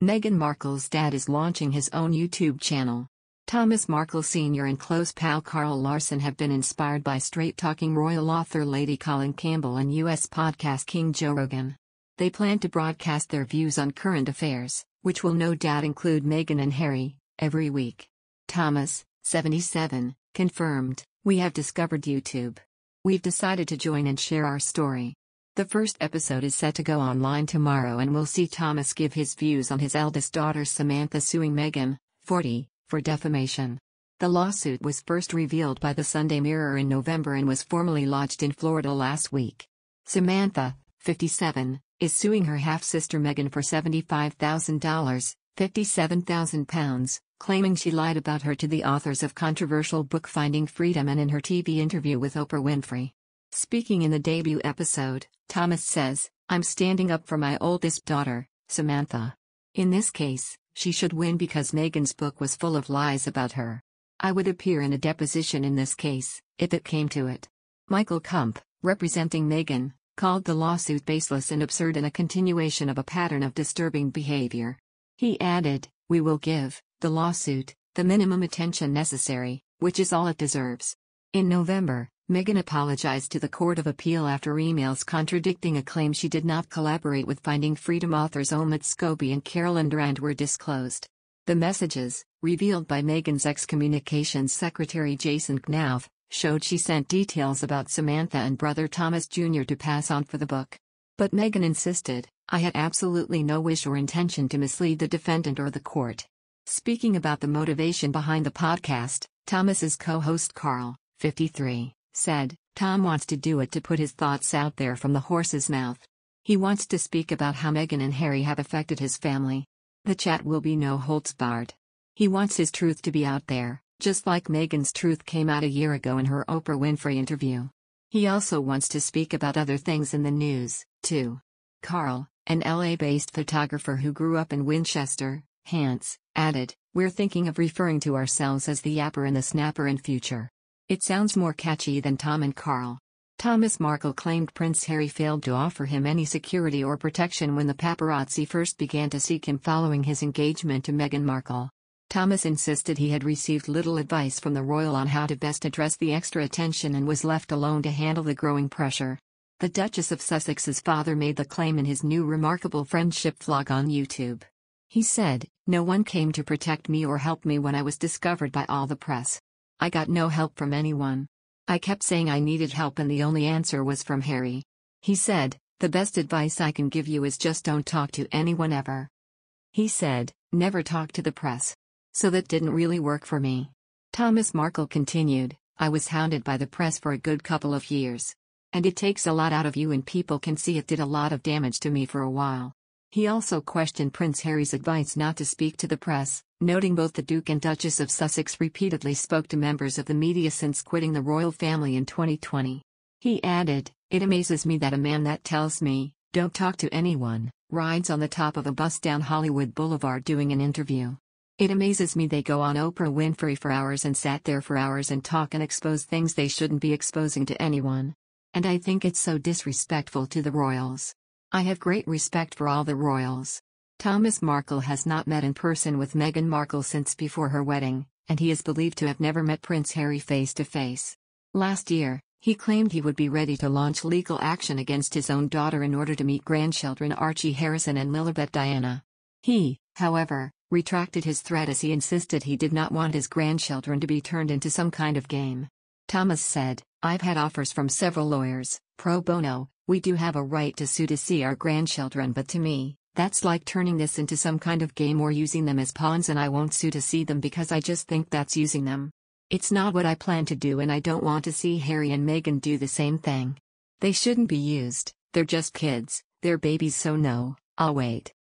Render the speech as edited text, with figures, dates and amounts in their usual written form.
Meghan Markle's dad is launching his own YouTube channel. Thomas Markle Sr. and close pal Carl Larson have been inspired by straight-talking royal author Lady Colin Campbell and U.S. podcast king Joe Rogan. They plan to broadcast their views on current affairs, which will no doubt include Meghan and Harry, every week. Thomas, 77, confirmed, "We have discovered YouTube. We've decided to join and share our story." The first episode is set to go online tomorrow and will see Thomas give his views on his eldest daughter Samantha suing Meghan, 40, for defamation. The lawsuit was first revealed by the Sunday Mirror in November and was formally lodged in Florida last week. Samantha, 57, is suing her half-sister Meghan for $75,000, £57,000, claiming she lied about her to the authors of controversial book Finding Freedom and in her TV interview with Oprah Winfrey. Speaking in the debut episode, Thomas says, "I'm standing up for my oldest daughter, Samantha. In this case, she should win because Meghan's book was full of lies about her. I would appear in a deposition in this case, if it came to it." Michael Kump, representing Meghan, called the lawsuit baseless and absurd and a continuation of a pattern of disturbing behavior. He added, "We will give the lawsuit the minimum attention necessary, which is all it deserves." In November, Meghan apologized to the Court of Appeal after emails contradicting a claim she did not collaborate with Finding Freedom authors Omid Scobie and Carolyn Durand were disclosed. The messages, revealed by Meghan's ex-communications secretary Jason Knauf, showed she sent details about Samantha and brother Thomas Jr. to pass on for the book. But Meghan insisted, "I had absolutely no wish or intention to mislead the defendant or the court." Speaking about the motivation behind the podcast, Thomas's co-host Karl, 53, said, "Tom wants to do it to put his thoughts out there from the horse's mouth. He wants to speak about how Meghan and Harry have affected his family. The chat will be no holds barred. He wants his truth to be out there, just like Meghan's truth came out a year ago in her Oprah Winfrey interview. He also wants to speak about other things in the news, too." Karl, an LA-based photographer who grew up in Winchester, Hants, added, "We're thinking of referring to ourselves as the yapper and the snapper in future. It sounds more catchy than Tom and Karl." Thomas Markle claimed Prince Harry failed to offer him any security or protection when the paparazzi first began to seek him following his engagement to Meghan Markle. Thomas insisted he had received little advice from the royal on how to best address the extra attention and was left alone to handle the growing pressure. The Duchess of Sussex's father made the claim in his new Remarkable Friendship vlog on YouTube. He said, "No one came to protect me or help me when I was discovered by all the press. I got no help from anyone. I kept saying I needed help and the only answer was from Harry." He said, "The best advice I can give you is just don't talk to anyone ever." He said, "Never talk to the press. So that didn't really work for me." Thomas Markle continued, "I was hounded by the press for a good couple of years. And it takes a lot out of you and people can see it did a lot of damage to me for a while." He also questioned Prince Harry's advice not to speak to the press, noting both the Duke and Duchess of Sussex repeatedly spoke to members of the media since quitting the royal family in 2020. He added, "It amazes me that a man that tells me, 'Don't talk to anyone,' rides on the top of a bus down Hollywood Boulevard doing an interview. It amazes me they go on Oprah Winfrey for hours and sat there for hours and talk and expose things they shouldn't be exposing to anyone. And I think it's so disrespectful to the royals. I have great respect for all the royals." Thomas Markle has not met in person with Meghan Markle since before her wedding, and he is believed to have never met Prince Harry face to face. Last year, he claimed he would be ready to launch legal action against his own daughter in order to meet grandchildren Archie Harrison and Lilibet Diana. He, however, retracted his threat as he insisted he did not want his grandchildren to be turned into some kind of game. Thomas said, "I've had offers from several lawyers, pro bono. We do have a right to sue to see our grandchildren, but to me, that's like turning this into some kind of game or using them as pawns, and I won't sue to see them because I just think that's using them. It's not what I plan to do, and I don't want to see Harry and Meghan do the same thing. They shouldn't be used, they're just kids, they're babies, so no, I'll wait."